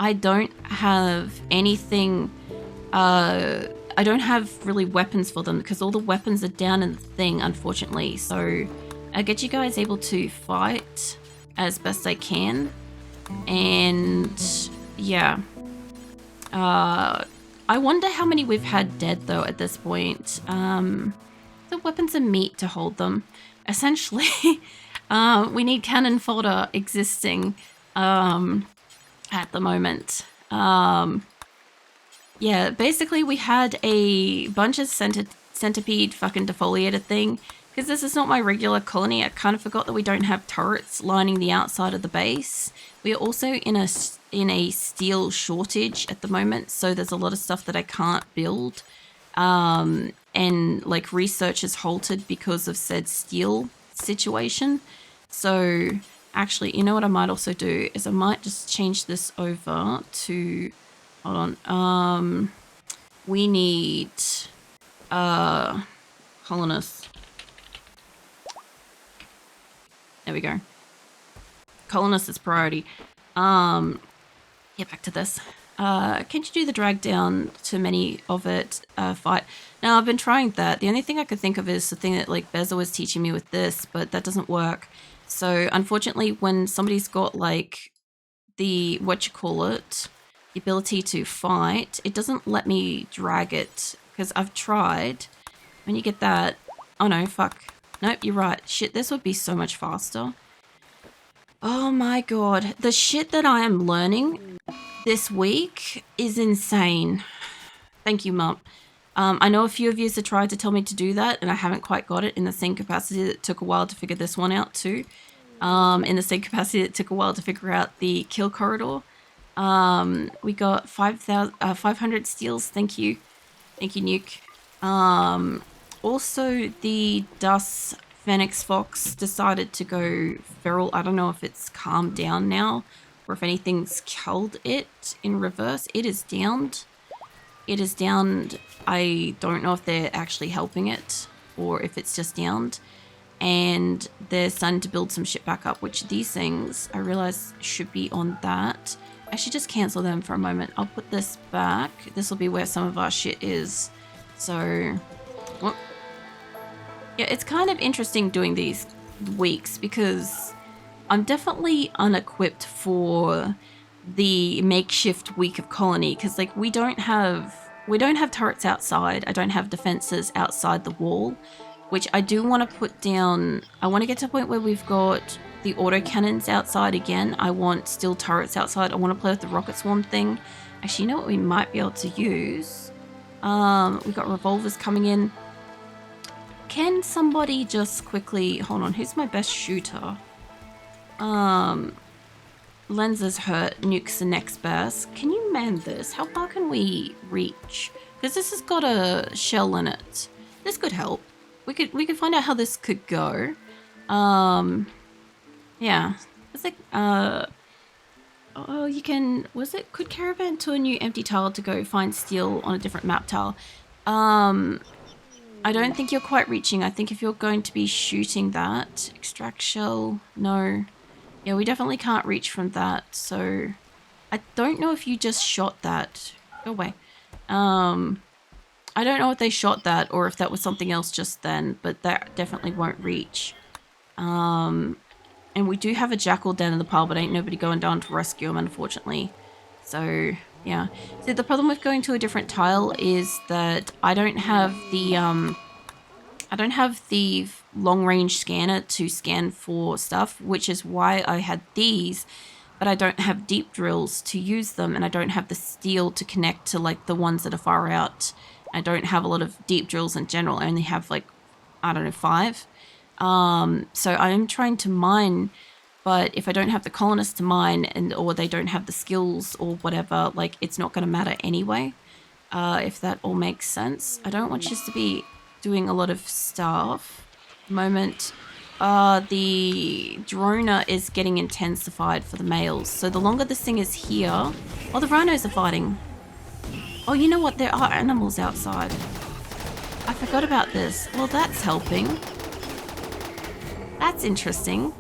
I don't have anything, I don't have really weapons for them because all the weapons are down in the thing, unfortunately. So I get you guys able to fight as best I can. And yeah. I wonder how many we've had dead though at this point. The weapons are meat to hold them. Essentially, we need cannon fodder existing at the moment. Yeah, basically we had a bunch of centipede fucking defoliator thing. Because this is not my regular colony, I kind of forgot that we don't have turrets lining the outside of the base. We are also in a steel shortage at the moment, so there's a lot of stuff that I can't build. And like research is halted because of said steel situation. So actually, you know what I might also do is I might just change this over to, hold on, we need colonists. There we go. Colonist is priority. Yeah, back to this. Can you do the drag down to many of it fight? Now, I've been trying that. The only thing I could think of is the thing that like Beza was teaching me with this, but that doesn't work. So unfortunately, when somebody's got like the, the ability to fight, it doesn't let me drag it because I've tried. When you get that, oh no, fuck. Nope, you're right. Shit, this would be so much faster. Oh my god. The shit that I am learning this week is insane. Thank you, Mum. I know a few of you have tried to tell me to do that, and I haven't quite got it in the same capacity that it took a while to figure this one out too. In the same capacity that it took a while to figure out the kill corridor. We got 500 steals. Thank you. Thank you, Nuke. Also, the Dus Phoenix Fox decided to go feral. I don't know if it's calmed down now or if anything's killed it in reverse. It is downed. It is downed. I don't know if they're actually helping it or if it's just downed. And they're starting to build some shit back up, which these things I realize should be on that. I should just cancel them for a moment. I'll put this back. This will be where some of our shit is. So, well, yeah, it's kind of interesting doing these weeks because I'm definitely unequipped for the makeshift week of colony because like we don't have turrets outside. I don't have defenses outside the wall, which I do want to put down. I want to get to a point where we've got the autocannons outside again. I want still turrets outside. I want to play with the rocket swarm thing. Actually, you know what we might be able to use? We've got revolvers coming in. Can somebody just quickly, hold on, who's my best shooter? Lenses hurt, Nuke's the next best. Can you man this? How far can we reach? Because this has got a shell in it. This could help. We could find out how this could go. Yeah. It's like, oh, you can, could caravan to a new empty tile to go find steel on a different map tile? I don't think you're quite reaching. I think if you're going to be shooting that, extract shell, no. Yeah, we definitely can't reach from that. So I don't know if you just shot that. Go away. I don't know if they shot that or if that was something else just then, but that definitely won't reach. And we do have a jackal down in the pile, but ain't nobody going down to rescue him, unfortunately. So yeah. So the problem with going to a different tile is that I don't have the long range scanner to scan for stuff, which is why I had these, but I don't have deep drills to use them, and I don't have the steel to connect to like the ones that are far out. I don't have a lot of deep drills in general. I only have like, I don't know, 5. So I am trying to mine, but if I don't have the colonists to mine or they don't have the skills or whatever, like it's not going to matter anyway, if that all makes sense. I don't want you to be doing a lot of stuff. Moment, the droner is getting intensified for the males. So the longer this thing is here, oh, the rhinos are fighting. Oh, you know what? There are animals outside. I forgot about this. Well, that's helping. That's interesting.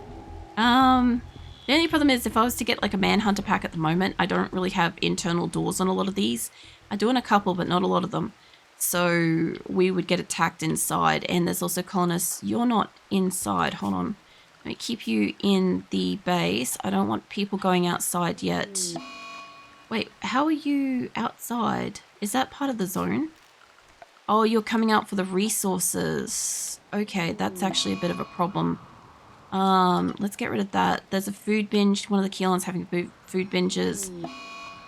There The only problem is if I was to get like a manhunter pack at the moment, I don't really have internal doors on a lot of these. I do on a couple, but not a lot of them. So we would get attacked inside. And there's also colonists. You're not inside. Hold on. Let me keep you in the base. I don't want people going outside yet. Wait, how are you outside? Is that part of the zone? Oh, you're coming out for the resources. Okay, that's actually a bit of a problem. Let's get rid of that. There's a food binge. One of the Keelan's having food binges.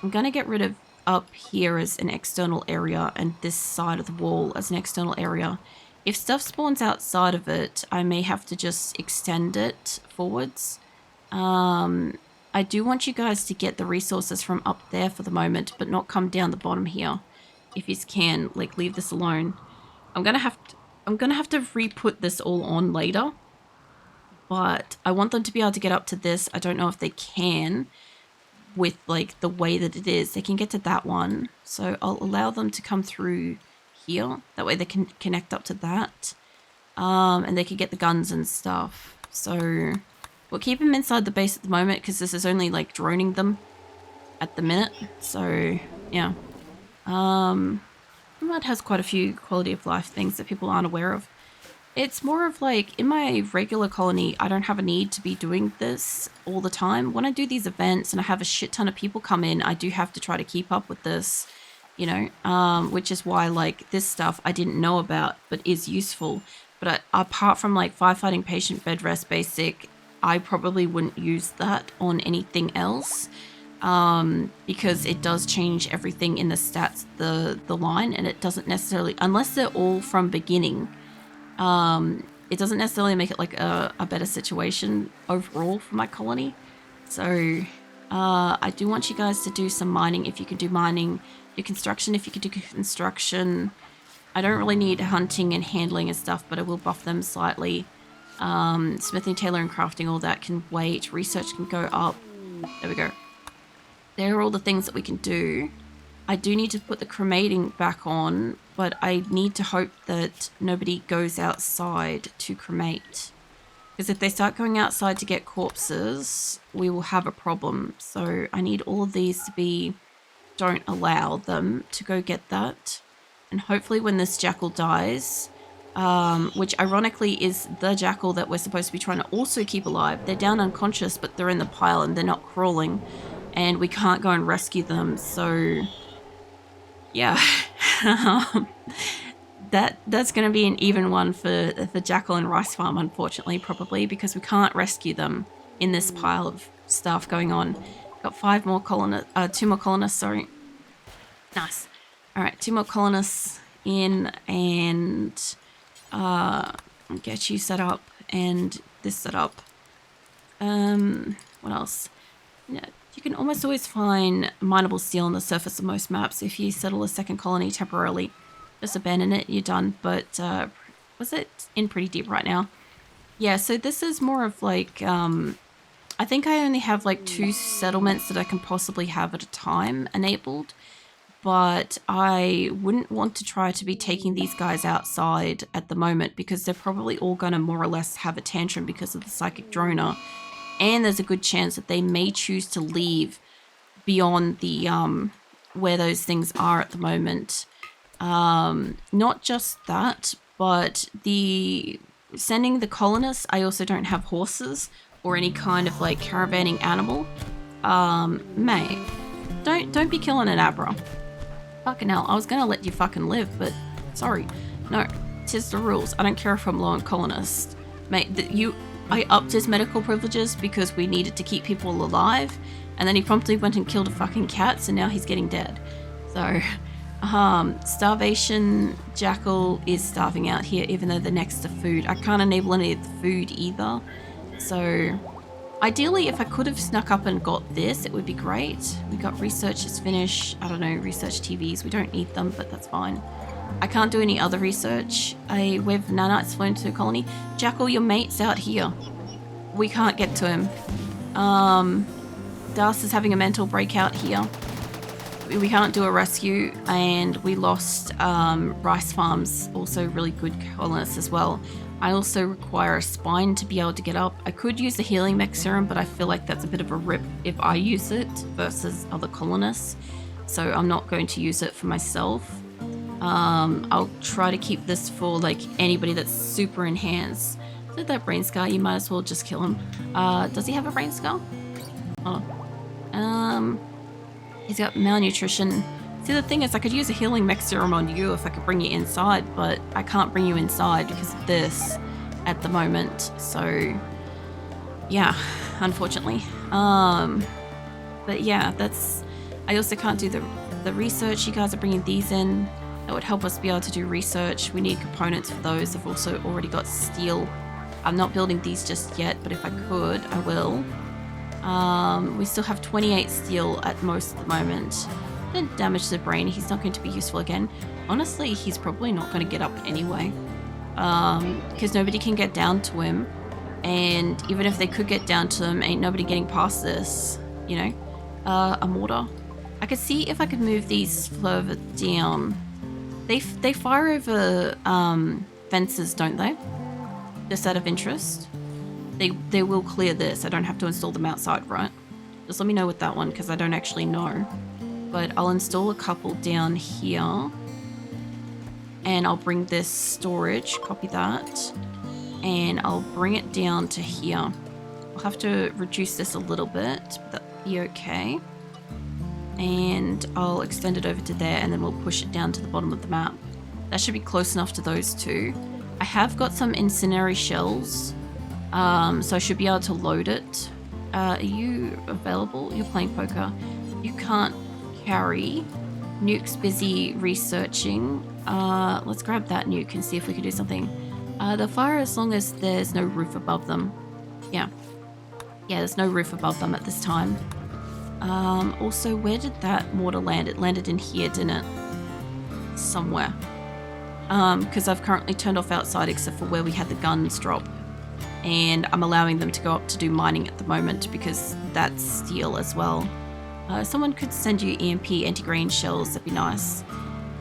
I'm going to get rid of up here as an external area and this side of the wall as an external area. If stuff spawns outside of it, I may have to just extend it forwards. I do want you guys to get the resources from up there for the moment, but not come down the bottom here. If you can, like, leave this alone. I'm gonna have to re-put this all on later. But I want them to be able to get up to this. I don't know if they can with, like, the way that it is. They can get to that one. So I'll allow them to come through here. That way they can connect up to that. And they can get the guns and stuff. So we'll keep them inside the base at the moment because this is only, like, droning them at the minute. So, yeah. RimWorld has quite a few quality of life things that people aren't aware of. It's more of like, in my regular colony, I don't have a need to be doing this all the time. When I do these events and I have a shit ton of people come in, I do have to try to keep up with this, you know, which is why, like, this stuff I didn't know about, but is useful. But apart from, like, firefighting, patient, bed rest, basic, I probably wouldn't use that on anything else. Because it does change everything in the stats, the line, and it doesn't necessarily, unless they're all from beginning, it doesn't necessarily make it like a better situation overall for my colony. So I do want you guys to do some mining if you can do mining, do construction if you can do construction. I don't really need hunting and handling and stuff, but I will buff them slightly. Smithing, tailoring, crafting, all that can wait. Research can go up. There we go. There are all the things that we can do. I do need to put the cremating back on, but I need to hope that nobody goes outside to cremate. Because if they start going outside to get corpses, we will have a problem. So I need all of these to be, don't allow them to go get that. And hopefully when this jackal dies, which ironically is the jackal that we're supposed to be trying to also keep alive. They're down unconscious, but they're in the pile and they're not crawling. And we can't go and rescue them, so yeah. That's going to be an even one for the Jackal and Rice Farm, unfortunately, probably, because we can't rescue them in this pile of stuff going on. Got 2 more colonists, sorry. Nice. Alright, 2 more colonists in, and get you set up, and this set up. What else? Yeah. You can almost always find mineable steel on the surface of most maps if you settle a second colony temporarily. Just abandon it, you're done. But was it in pretty deep right now? Yeah, so this is more of like, I think I only have like 2 settlements that I can possibly have at a time enabled. But I wouldn't want to try to be taking these guys outside at the moment because they're probably all going to more or less have a tantrum because of the psychic droner. And there's a good chance that they may choose to leave beyond the where those things are at the moment. Not just that, but sending the colonists, I also don't have horses or any kind of like caravanning animal. Mate, don't be killing an Abra. Fucking hell, I was gonna let you fucking live, but sorry. No, 'tis the rules. I don't care if I'm low on colonists. Mate, I upped his medical privileges because we needed to keep people alive, and then he promptly went and killed a fucking cat, so now he's getting dead. So, starvation, Jackal is starving out here, even though they're next to food. I can't enable any of the food either. So, ideally, if I could have snuck up and got this, it would be great. We got researchers finish. I don't know, research TVs. We don't need them, but that's fine. I can't do any other research. A wave of nanites flown to a colony. Jackal, your mate's out here. We can't get to him. Das is having a mental breakout here. We can't do a rescue, and we lost Rice Farm's also really good colonists as well. I also require a spine to be able to get up. I could use the healing mech serum, but I feel like that's a bit of a rip if I use it versus other colonists. So I'm not going to use it for myself. I'll try to keep this for like anybody that's super enhanced. So that brain scar, you might as well just kill him. Does he have a brain scar? Oh. He's got malnutrition. See, the thing is, I could use a healing mech serum on you if I could bring you inside, but I can't bring you inside because of this at the moment. So, yeah, unfortunately. But yeah, that's... I also can't do the research. You guys are bringing these in. That would help us be able to do research. We need components for those. I've also already got steel. I'm not building these just yet, but if I could, I will. We still have 28 steel at most at the moment. Then damage to the brain. He's not going to be useful again. Honestly, he's probably not going to get up anyway. Because nobody can get down to him. And even if they could get down to him, ain't nobody getting past this. You know? A mortar. I could see if I could move these further down. They fire over fences, don't they? Just out of interest. They will clear this. I don't have to install them outside, right? Just let me know with that one, because I don't actually know. But I'll install a couple down here. And I'll bring this storage, copy that. And I'll bring it down to here. I'll have to reduce this a little bit, but that'll be okay. And I'll extend it over to there, and then we'll push it down to the bottom of the map. That should be close enough to those two. I have got some incendiary shells, so I should be able to load it. Are you available? You're playing poker. You can't carry. Nuke's busy researching. Let's grab that nuke and see if we can do something. They'll fire as long as there's no roof above them. Yeah, there's no roof above them at this time. Also, where did that mortar land? It landed in here, didn't it? Somewhere. Because I've currently turned off outside except for where we had the guns drop. And I'm allowing them to go up to do mining at the moment because that's steel as well. Someone could send you EMP anti-grain shells, that'd be nice.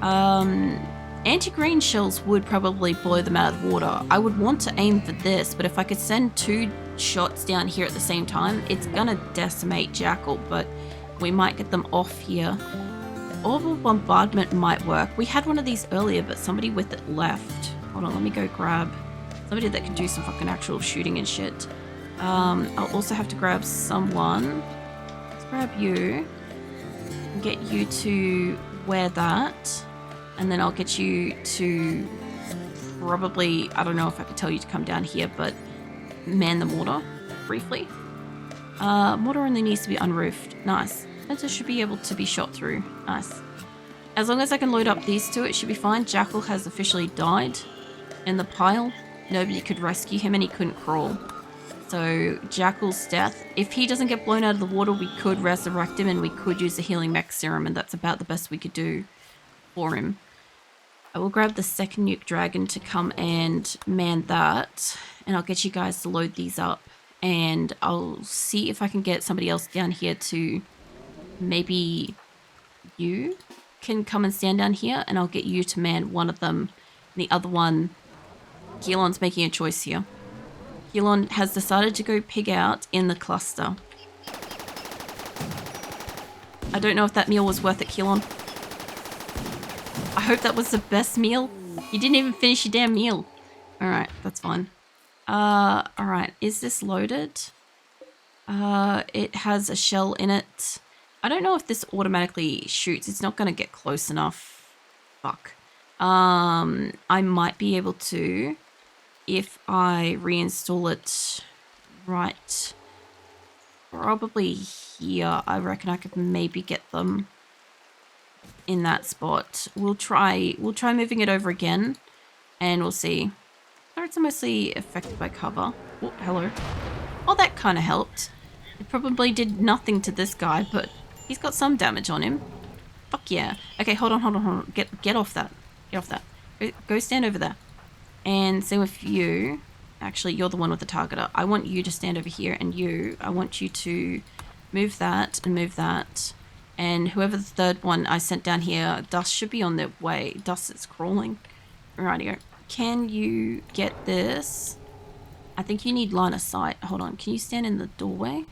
Anti-grain shells would probably blow them out of the water. I would want to aim for this, but if I could send 2 shots down here at the same time, it's gonna decimate Jackal, but we might get them off here. Orbital bombardment might work. We had one of these earlier, but somebody with it left. Hold on, let me go grab somebody that can do some fucking actual shooting and shit. I'll also have to grab someone. Let's grab you and get you to wear that, and then I'll get you to probably, I don't know if I could tell you to come down here, but man the mortar briefly. Mortar only needs to be unroofed. Nice. Fencer should be able to be shot through. Nice. As long as I can load up these two, it should be fine. Jackal has officially died in the pile. Nobody could rescue him and he couldn't crawl. So Jackal's death, if he doesn't get blown out of the water, we could resurrect him and we could use the healing mech serum, and that's about the best we could do for him. I will grab the second nuke dragon to come and man that, and I'll get you guys to load these up, and I'll see if I can get somebody else down here to, maybe you can come and stand down here, and I'll get you to man one of them, and the other one, Keelon's making a choice here. Keelon has decided to go pig out in the cluster. I don't know if that meal was worth it, Keelon. I hope that was the best meal. You didn't even finish your damn meal. Alright, that's fine. Alright, is this loaded? It has a shell in it. I don't know if this automatically shoots. It's not going to get close enough. Fuck. I might be able to, if I reinstall it right, probably here. I reckon I could maybe get them in that spot. We'll try moving it over again, and we'll see. Turrets are mostly affected by cover. Oh, hello. Oh, that kind of helped. It probably did nothing to this guy, but he's got some damage on him. Fuck yeah. Okay, hold on. Get off that. Get off that. Go stand over there. And same with you. Actually, you're the one with the targeter. I want you to stand over here, and you, I want you to move that and move that. And whoever the third one I sent down here, Dust should be on their way. Dust is crawling. Rightio. can you get this? I think you need line of sight. Hold on, can you stand in the doorway?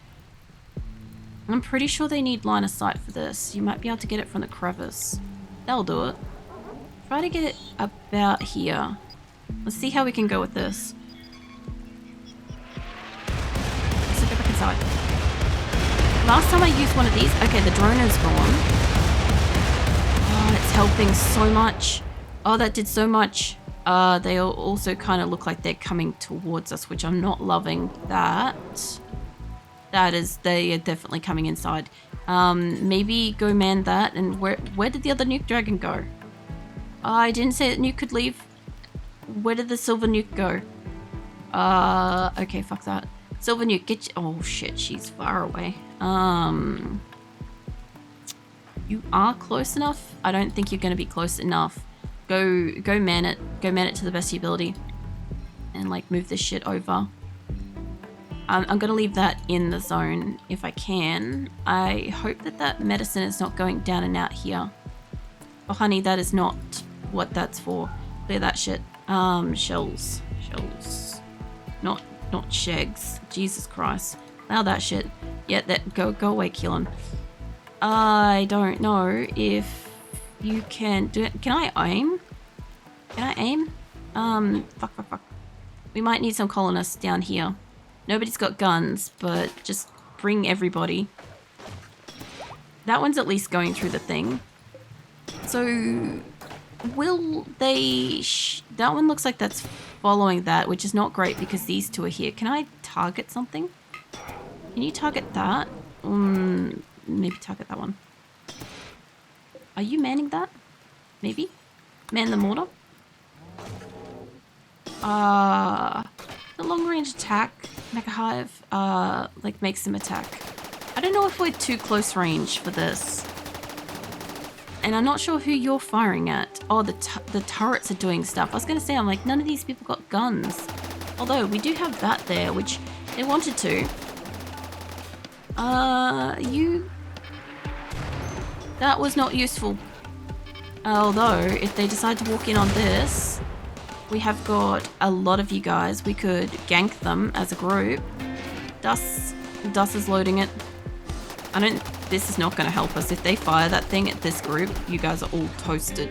I'm pretty sure they need line of sight for this. You might be able to get it from the crevice. That'll do it. Try to get it about here. Let's see how we can go with this. Let's go back inside. Last time I used one of these, okay, the drone is gone. Oh, it's helping so much. Oh, that did so much. They also kind of look like they're coming towards us, which I'm not loving that. They are definitely coming inside. Maybe go man that. And where did the other nuke dragon go? I didn't say that nuke could leave. Where did the silver nuke go? Okay, fuck that. Silver nuke, get you. Oh shit, she's far away. You are close enough? I don't think you're gonna be close enough. Go man it. Go man it to the best of your ability. And like move this shit over. I'm gonna leave that in the zone if I can. I hope that medicine is not going down and out here. Oh honey, that is not what that's for. Clear that shit. Shells. Not shags. Jesus Christ. Allow that shit. Yeah, that go away, Keelan. I don't know if you can do it. Can I aim? Can I aim? Fuck. We might need some colonists down here. Nobody's got guns, but just bring everybody. That one's at least going through the thing. So, will they... that one looks like that's following that, which is not great because these two are here. Can I target something? Can you target that? Maybe target that one. Are you manning that? Maybe? Man the mortar? The long range attack, Mecha Hive, like makes them attack. I don't know if we're too close range for this. And I'm not sure who you're firing at. Oh, the turrets are doing stuff. I was gonna say, I'm like, none of these people got guns. Although, we do have that there, which they wanted to. That was not useful. Although, if they decide to walk in on this, we have got a lot of you guys. We could gank them as a group. Dus is loading it. This is not going to help us. If they fire that thing at this group, you guys are all toasted.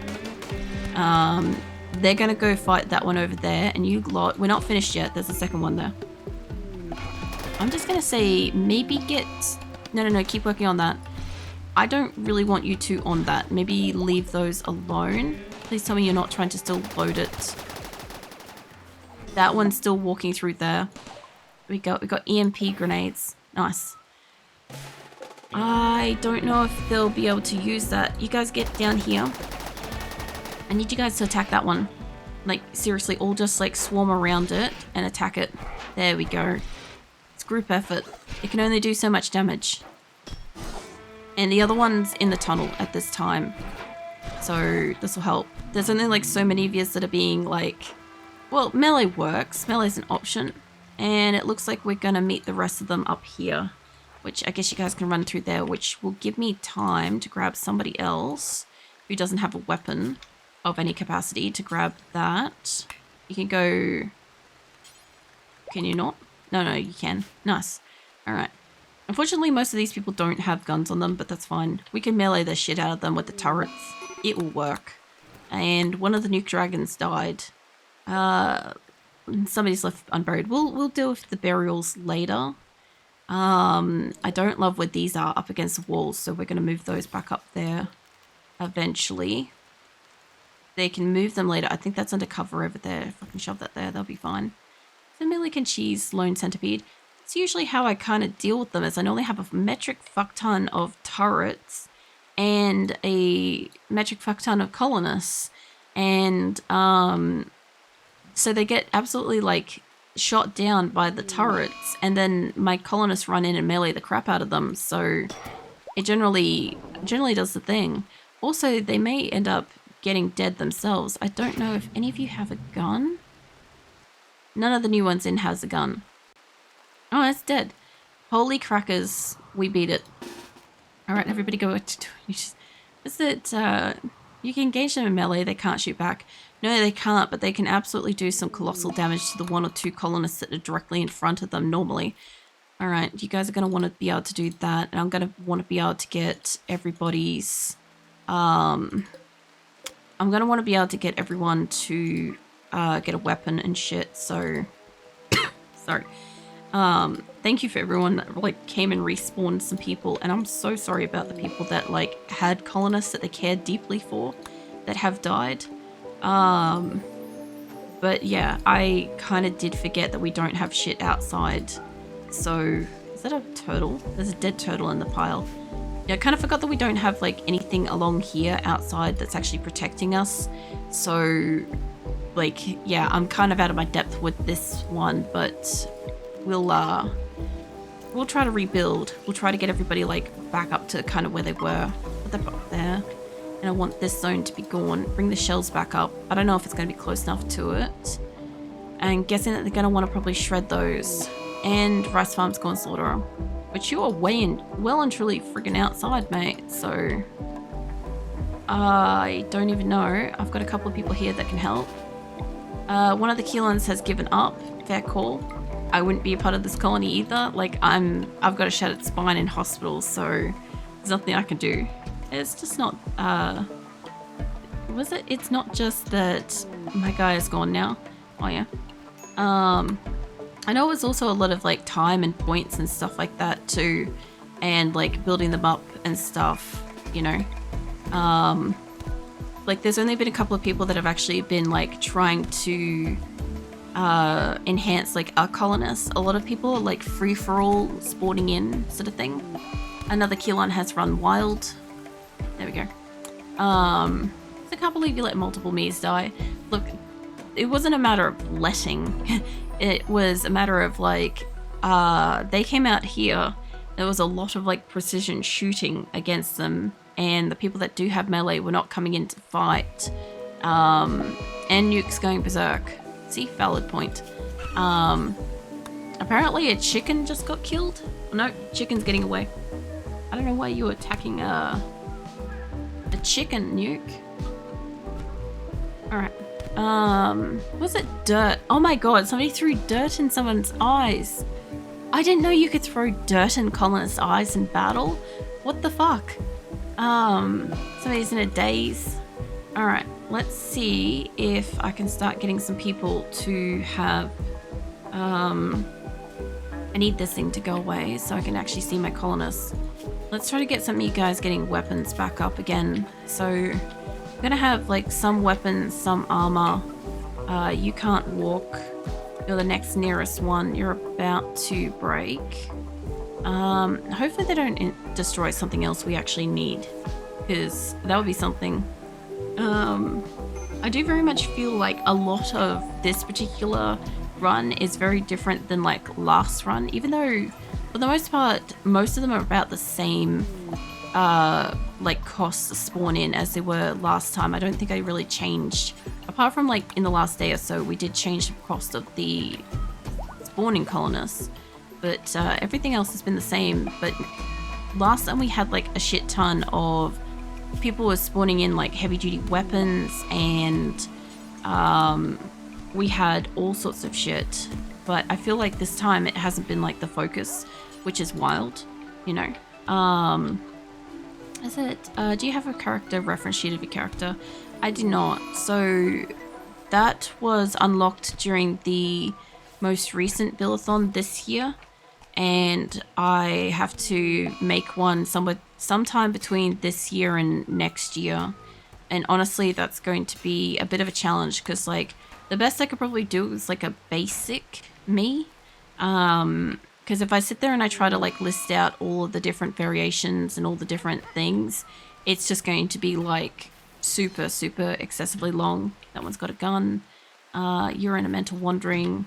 They're going to go fight that one over there, and you lot, we're not finished yet. There's a second one there. I'm just going to say maybe get... No, keep working on that. I don't really want you two on that. Maybe leave those alone. Please tell me you're not trying to still load it. That one's still walking through there. We got EMP grenades. Nice. I don't know if they'll be able to use that. You guys get down here. I need you guys to attack that one. Like, seriously, all just like swarm around it and attack it. There we go. It's group effort. It can only do so much damage. And the other one's in the tunnel at this time. So this will help. There's only like so many of yous that are being like... Well, melee works. Melee's an option. And it looks like we're going to meet the rest of them up here. Which I guess you guys can run through there, which will give me time to grab somebody else who doesn't have a weapon of any capacity to grab that. You can go... Can you not? No, you can. Nice. Alright. Unfortunately, most of these people don't have guns on them, but that's fine. We can melee the shit out of them with the turrets. It will work. And one of the nuke dragons died. Somebody's left unburied. We'll deal with the burials later. I don't love where these are up against the walls, so we're going to move those back up there eventually. They can move them later. I think that's under cover over there. If I can shove that there, they'll be fine. So Millican Cheese, Lone Centipede. It's usually how I kind of deal with them, is I normally have a metric fuck ton of turrets and a metric fuck ton of colonists. And so they get absolutely like shot down by the turrets, and then my colonists run in and melee the crap out of them. So it generally does the thing. Also, they may end up getting dead themselves. I don't know if any of you have a gun. None of the new ones in has a gun. Oh, it's dead. Holy crackers, we beat it. All right, everybody go. Is it You can engage them in melee, they can't shoot back. No, they can't, but they can absolutely do some colossal damage to the 1 or 2 colonists that are directly in front of them normally. Alright, you guys are going to want to be able to do that, and I'm going to want to be able to get everybody's... I'm going to want to be able to get everyone to get a weapon and shit, so... sorry. Thank you for everyone that like came and respawned some people, and I'm so sorry about the people that like had colonists that they cared deeply for that have died. But yeah, I kind of did forget that we don't have shit outside. So, is that a turtle? There's a dead turtle in the pile. Yeah, I kind of forgot that we don't have like anything along here outside that's actually protecting us. So, like, yeah, I'm kind of out of my depth with this one, but we'll try to rebuild. We'll try to get everybody like back up to kind of where they were. Put them up there. And I want this zone to be gone. Bring the shells back up. I don't know if it's going to be close enough to it. And guessing that they're going to want to probably shred those. And rice farms go and slaughter them. But you are well and truly friggin' outside, mate. So I don't even know. I've got a couple of people here that can help. One of the Keelans has given up. Fair call. I wouldn't be a part of this colony either. Like I've got a shattered spine in hospital, so there's nothing I can do. It's just not, it's not just that my guy is gone now. Oh yeah. I know it was also a lot of like time and points and stuff like that too. And like building them up and stuff, you know. Like there's only been a couple of people that have actually been like trying to enhance like our colonists. A lot of people are like free for all spawning in sort of thing. Another Keelan has run wild. There we go. So I can't believe you let multiple Mies die. Look, it wasn't a matter of letting. It was a matter of like, they came out here. There was a lot of like precision shooting against them, and the people that do have melee were not coming in to fight. And Nuke's going berserk. See, valid point. Apparently a chicken just got killed. Oh, no, chicken's getting away. I don't know why you were attacking a chicken, Nuke. Alright. Was it dirt? Oh my god, somebody threw dirt in someone's eyes. I didn't know you could throw dirt in colonists' eyes in battle. What the fuck? Somebody's in a daze. Alright, let's see if I can start getting some people to have... I need this thing to go away so I can actually see my colonists. Let's try to get some of you guys getting weapons back up again. So I'm gonna have like some weapons, some armor. You can't walk. You're the next nearest one. You're about to break. Hopefully they don't destroy something else we actually need, because that would be something. I do very much feel like a lot of this particular run is very different than like last run, even though for the most part most of them are about the same like costs to spawn in as they were last time. I don't think I really changed, apart from like in the last day or so we did change the cost of the spawning colonists, but everything else has been the same. But last time we had like a shit ton of people were spawning in like heavy duty weapons, and we had all sorts of shit, but I feel like this time it hasn't been like the focus, which is wild, you know. Is it, do you have a character reference sheet of your character? I do not. So that was unlocked during the most recent build-a-thon this year, and I have to make one sometime between this year and next year. And honestly, that's going to be a bit of a challenge, because like the best I could probably do is like a basic me. Because if I sit there and I try to like list out all of the different variations and all the different things, it's just going to be like super excessively long. That one's got a gun. You're in a mental wandering.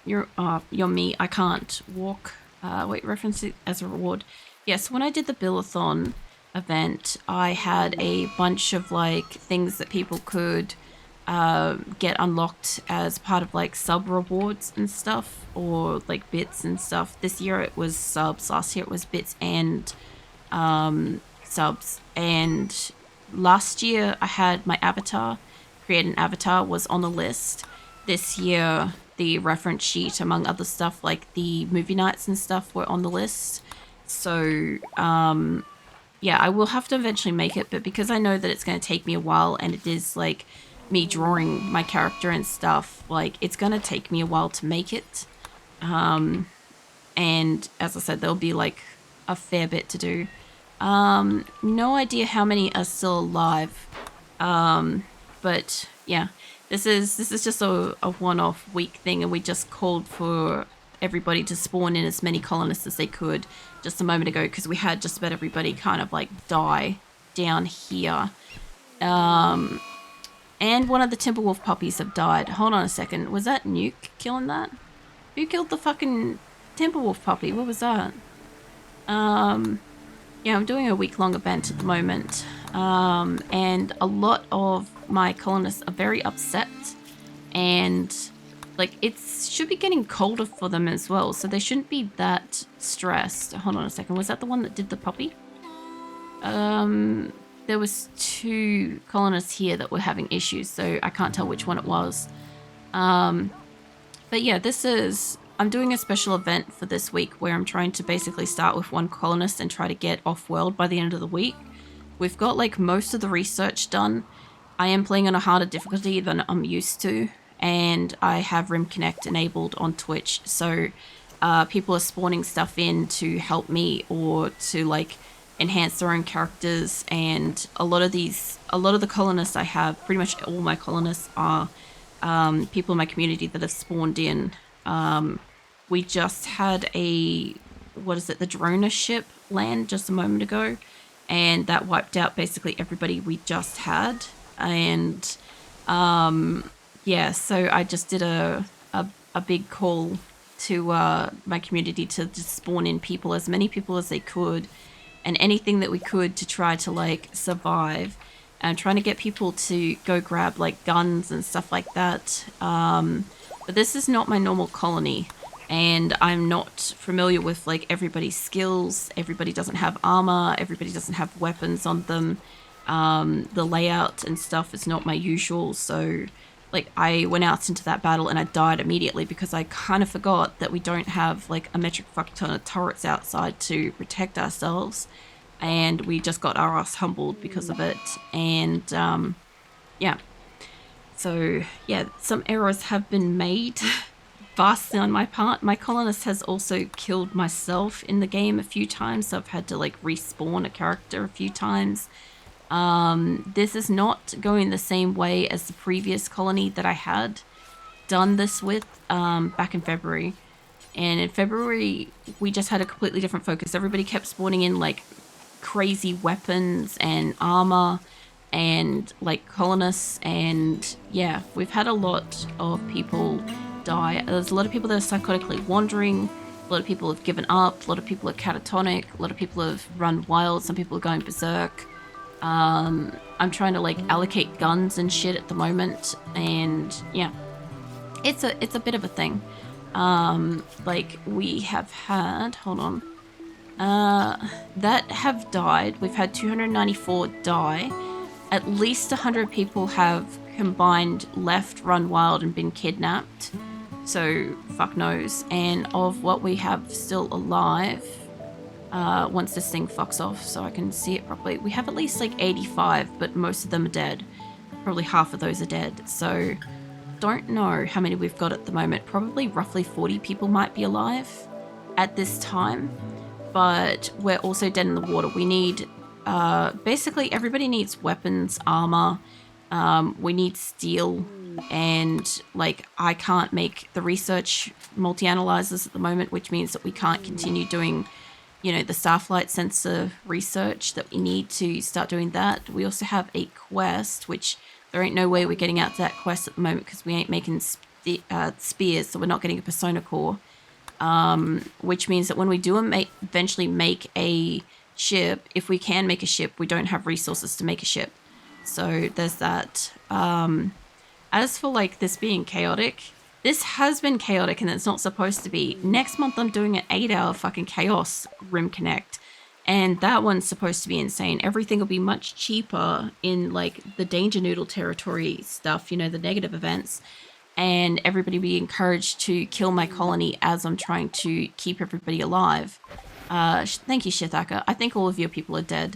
You're me. I can't walk. Wait, reference it as a reward. Yes, when I did the Billathon event, I had a bunch of like things that people could get unlocked as part of like sub rewards and stuff, or like bits and stuff. This year it was subs, last year it was bits and subs, and last year I had my avatar, create an avatar was on the list. This year, the reference sheet, among other stuff like the movie nights and stuff, were on the list. So, yeah, I will have to eventually make it, but because I know that it's going to take me a while and it is like me drawing my character and stuff, like it's going to take me a while to make it. And as I said, there'll be like a fair bit to do. No idea how many are still alive. But yeah, this is just a one-off week thing, and we just called for everybody to spawn in as many colonists as they could just a moment ago, because we had just about everybody kind of like die down here. And one of the Timberwolf puppies have died. Hold on a second. Was that Nuke killing that? Who killed the fucking Timberwolf puppy? What was that? Yeah, I'm doing a week-long event at the moment. And a lot of my colonists are very upset. And like, it should be getting colder for them as well, so they shouldn't be that stressed. Hold on a second. Was that the one that did the puppy? There was 2 colonists here that were having issues, so I can't tell which one it was. But yeah, I'm doing a special event for this week where I'm trying to basically start with 1 colonist and try to get off-world by the end of the week. We've got like most of the research done. I am playing on a harder difficulty than I'm used to, and I have Rimconnect enabled on Twitch, so people are spawning stuff in to help me or to like enhance their own characters. And a lot of the colonists I have, pretty much all my colonists are people in my community that have spawned in. We just had the droner ship land just a moment ago, and that wiped out basically everybody we just had. And yeah, so I just did a big call to my community to just spawn in people, as many people as they could, and anything that we could to try to like survive, and trying to get people to go grab like guns and stuff like that. But this is not my normal colony, and I'm not familiar with like everybody's skills. Everybody doesn't have armor, everybody doesn't have weapons on them. The layout and stuff is not my usual, so like I went out into that battle and I died immediately because I kind of forgot that we don't have like a metric fuck ton of turrets outside to protect ourselves, and we just got our ass humbled because of it. And yeah, so yeah, some errors have been made vastly on my part. My colonist has also killed myself in the game a few times, so I've had to like respawn a character a few times. This is not going the same way as the previous colony that I had done this with back in February. And in February, we just had a completely different focus. Everybody kept spawning in like crazy weapons and armor and like colonists. And yeah, we've had a lot of people die. There's a lot of people that are psychotically wandering. A lot of people have given up. A lot of people are catatonic. A lot of people have run wild. Some people are going berserk. I'm trying to like allocate guns and shit at the moment, and yeah, it's a bit of a thing. Like we have had, hold on, that have died. We've had 294 die. At least 100 people have combined left, run wild, and been kidnapped. So fuck knows. And of what we have still alive, once this thing fucks off so I can see it properly, we have at least like 85, but most of them are dead. Probably half of those are dead. So don't know how many we've got at the moment. Probably roughly 40 people might be alive at this time, but we're also dead in the water. We need basically everybody needs weapons, armor, we need steel, and like I can't make the research multi-analyzers at the moment, which means that we can't continue doing, you know, the starflight sensor research that we need to start doing that. We also have a quest, which there ain't no way we're getting out to that quest at the moment because we ain't making spears, so we're not getting a persona core, which means that when we do eventually make a ship, if we can make a ship, we don't have resources to make a ship. So there's that. As for like this being chaotic, this has been chaotic and it's not supposed to be. Next month I'm doing an 8-hour fucking chaos Rimconnect, And that one's supposed to be insane. Everything will be much cheaper in like the Danger Noodle territory stuff, you know, the negative events. And everybody will be encouraged to kill my colony as I'm trying to keep everybody alive. Thank you, Shithaka. I think all of your people are dead.